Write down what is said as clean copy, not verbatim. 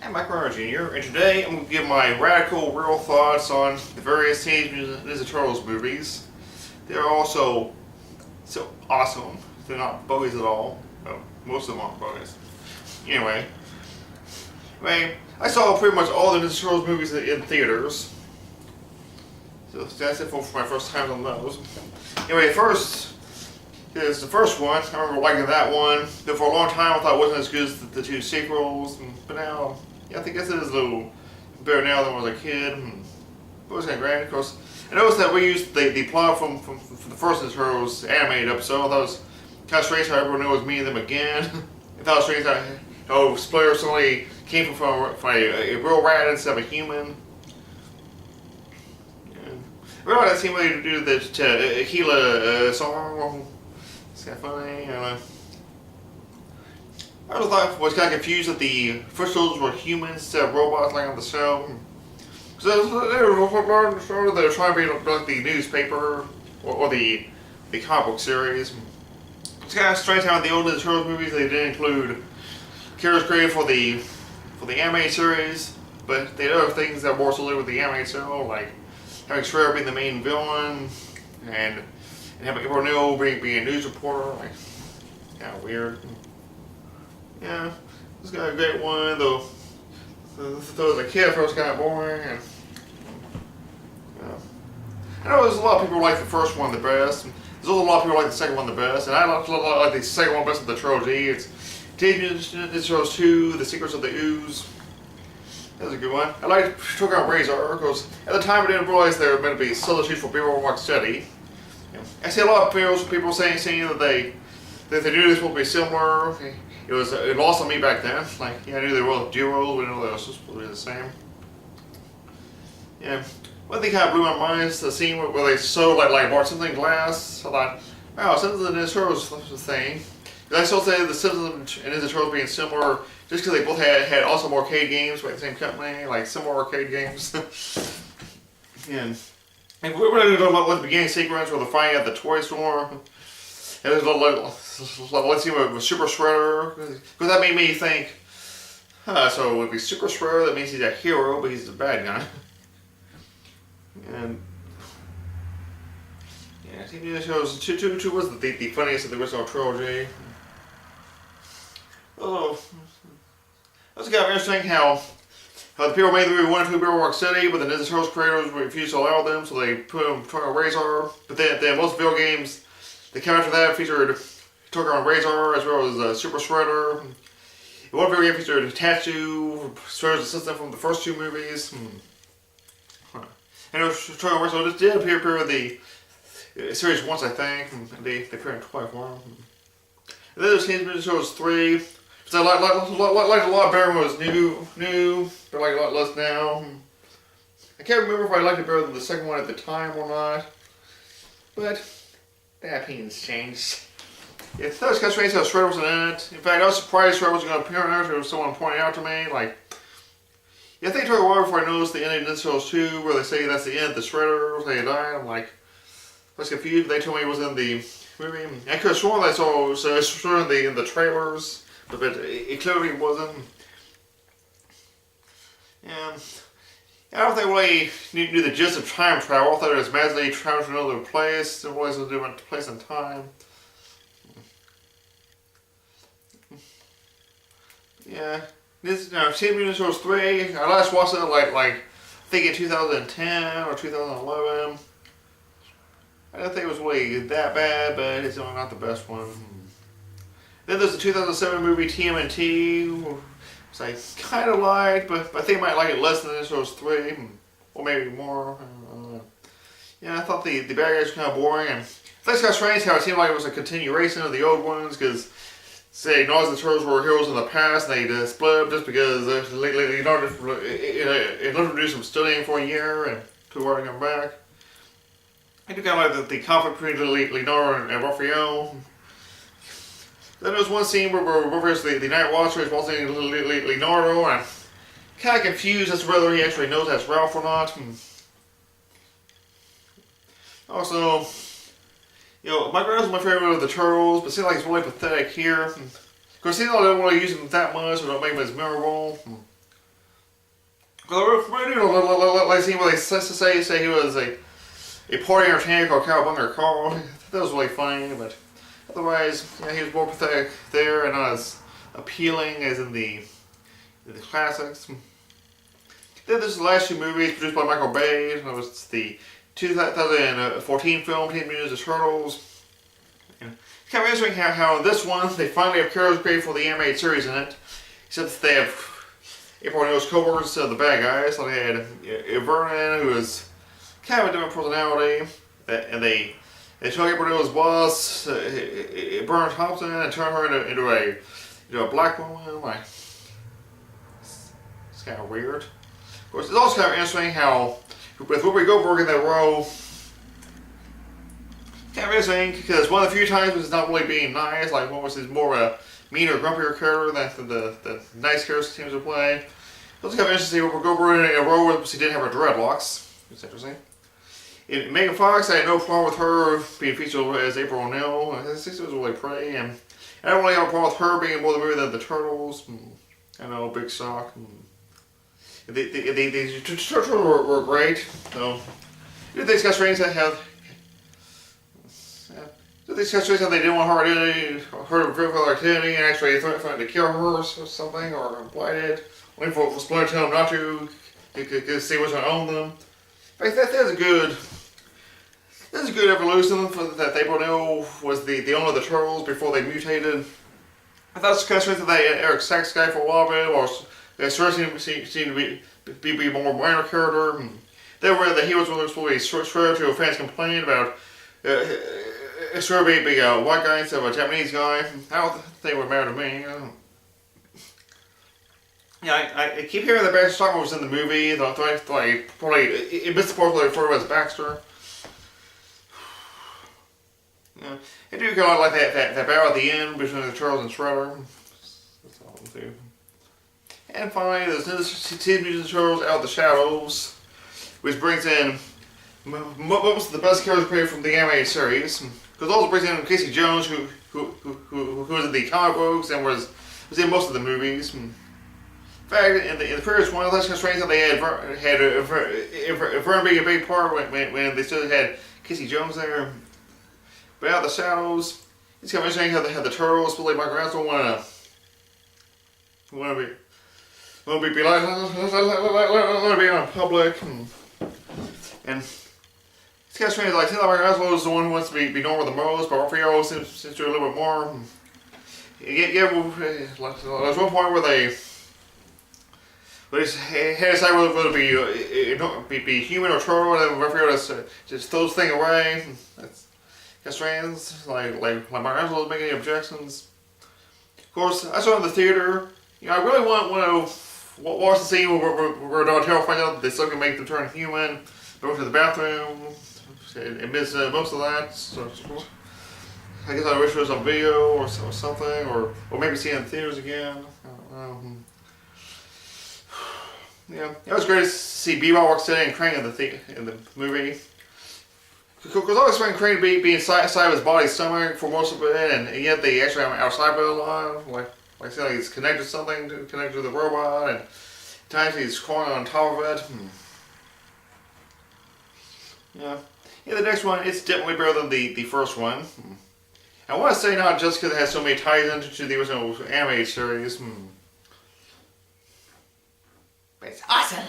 I'm Wermuth Jr. and today I'm going to give my radical, real thoughts on the various Teenage Mutant Ninja Turtles movies. They're also so awesome. They're not bogus at all. Well, most of them aren't bogus. Anyway, I saw pretty much all the Ninja Turtles movies in theaters. So that's it for my first time on those. Anyway, first is the first one. I remember liking that one. But for a long time I thought it wasn't as good as the two sequels. But now, yeah, I think it is a little better now than when I was a kid. But it was kind of great, of course. I noticed that we used the plot from the first Ninja Turtles animated episode. I thought it was kind of strange how everyone knew it was me and them again. I thought it was strange how Splitter suddenly came from a real rat instead of a human. I remember that scene where you do the Gila song. It's kind of funny. I was kind of confused that the first Turtles were humans instead of robots like on the show. Because they were trying to be like the newspaper or the comic book series. It's kind of strange how in the old Ninja Turtles movies they didn't include characters created for the anime series, but they did other things that were more similar with the anime show, like having Shredder being the main villain, and having Wermuth being a news reporter. Like, kind of weird. Yeah, this got a great one, though. As a kid, I thought it was kind of boring. And, I know there's a lot of people who like the first one the best. There's also a lot of people who like the second one the best, and I like the second one best of the trilogy. It's Teenage Mutant Ninja Turtles 2, The Secrets of the Ooze. That was a good one. I liked Took Out Razor because at the time I didn't realize they were meant to be substitutes for people who watch steady. I see a lot of people saying that they knew they were supposed to be similar. It lost on me back then. Like, yeah, I knew they were both duos, but I didn't know they were supposed to be the same. Yeah. One thing kind of blew my mind is the scene where they sew like Bart in glass. I thought, wow, Simpsons and Ninja Turtles was the thing. Because I still say the Simpsons and Ninja Turtles being similar just because they both had awesome arcade games by the same company, like similar arcade games. And we're going to go with the beginning sequence where they're fighting at the toy store. And there's a little let's see with Super Shredder, because that made me think, so if he's Super Shredder, that means he's a hero, but he's the bad guy. And yeah, I think Ninja Turtles 2 was the funniest of the original trilogy. Oh, that's kind of interesting how the people made the movie wanted to be Rock City, but the Ninja Turtles creators refused to allow them, so they put them Took Out Razor. But then most video games that came after that featured Took Out Razor as well as Super Shredder. And one video game featured Tattoo, Shredder's assistant from the first two movies. And it was Took Out Razor just did appear in the series once, I think. And they appeared in twice. And then there's Teenage Mutant Ninja Turtles 3. So I liked a lot better when it was new, but I like a lot less now. I can't remember if I liked it better than the second one at the time or not, but that opinion's changed. Yeah, that was kind of strange how Shredder wasn't in it. In fact, I was surprised Shredder wasn't going to appear in it. There was someone pointing out to me, like, yeah, I think it took a while before I noticed the ending of Ninja Turtles 2, where they say that's the end of the Shredder, they died. I'm like, I was confused, but they told me it was in the movie. I could have sworn that I saw Shredder in the trailers. But it clearly wasn't. And I don't think really knew the gist of time travel. I thought it was magically traveling to another place. It was a different place and time. Yeah. Teenage Mutant Ninja Turtles 3. I last watched it I think in 2010 or 2011. I don't think it was really that bad, but it's not the best one. Then there's the 2007 movie TMNT, which I kind of liked, but I think I might like it less than Ninja Turtles 3, or maybe more. Yeah, I thought the bad guys were kind of boring, and I think it's kind of strange how it seemed like it was a continuation of the old ones, because, say, acknowledged the Turtles were heroes in the past, and they split up just because Leonardo to do some studying for a year, and took a while to come back. I do kind of like the conflict between Leonardo and Raphael. Then there's one scene where the Night Watcher is watching Leonardo, and I'm kind of confused as to whether he actually knows that's Ralph or not. Also, my grandpa's my favorite of the Turtles, but it seems like it's really pathetic here. Of course, he don't really use him that much, so don't make him as memorable. Like scene where they say he was a party entertainer called Cowabunga Carl. That was really funny, but otherwise, yeah, he was more pathetic there and not as appealing as in the classics. Then there's the last two movies produced by Michael Bay. That was the 2014 film Teenage Mutant Ninja Turtles. And it's kind of interesting how in this one they finally have characters created for the animated series in it, except that they have April O'Neil's co-workers, the bad guys. So they had Vernon, who was kind of a different personality, and they took April O'Neil's boss, Bernard Thompson, and turned her into a black woman. Like, it's kind of weird. Of course, it's also kind of interesting how with Whoopi Goldberg in that role, kind of interesting because one of the few times it's not really being nice. Like one was more of a meaner, grumpier character than the nice characters seems to play. It was kind of interesting to see Whoopi Goldberg in a role where she didn't have her dreadlocks. It's interesting. In Megan Fox, I had no problem with her being featured as April O'Neil. I think she was really pretty, and I don't really have a problem with her being more the movie than the Turtles. I know, big shock. The Turtles were great. So, these guys strange that have. These guys strange that they didn't want her to physical activity and actually threatened to kill her or something, or implied it. Waiting for Splinter to tell them not to, see what's going to own them. But that's a good evolution for that April O'Neil was the owner of the Turtles before they mutated. I thought it was kind of strange that they had Eric Sachs guy for a while bit, or Shredder seemed to be more minor character. They were that he was one of those Shredder to a fans complained about Shredder being a white guy instead of a Japanese guy. I don't think they would matter to me. Yeah, I keep hearing that Baxter Stockman was in the movie. Though I probably it missed the part where they refer to as Baxter. Yeah, I do kind of like that battle at the end between the Turtles and Shredder. That's all I'm doing. And finally, there's Teenage Mutant Ninja Turtles Out of the Shadows, which brings in most of the best characters created from the animated series. Because also brings in Casey Jones, who was in the comic books and was in most of the movies. In fact, in the previous one, that's kind of strange that they had Vern being a big part when they still had Casey Jones there. But Out of the Shadows, it's kind of interesting how they had the Turtles, played by Grant, want to be like, let it be on public, and it's kind of strange. Like, Mike Roswell is the one who wants to be normal the most, but Raphael seems to do a little bit more. There's one point where they had to decide whether it be human or turtle, and then Raphael just throws the thing away. That's kind of strange. Like Mike Roswell doesn't make any objections. Of course, I saw it in the theater. I really want to watch the scene where Donatello finds out that they still can make them turn human, go to the bathroom, and miss most of that. So I guess I wish it was on video or something, or maybe see it in theaters again. I don't know. Yeah, it was great to see Bebop, Rocksteady, and Krang in the movie. Because I always found Krang to be inside of his body's stomach for most of it, and yet they actually have him outside of it a lot. Like he's connected to something, connected to the robot, and at times he's crawling on top of it. Yeah, the next one, it's definitely better than the first one. I want to say not just because it has so many ties into the original animated series. But it's awesome!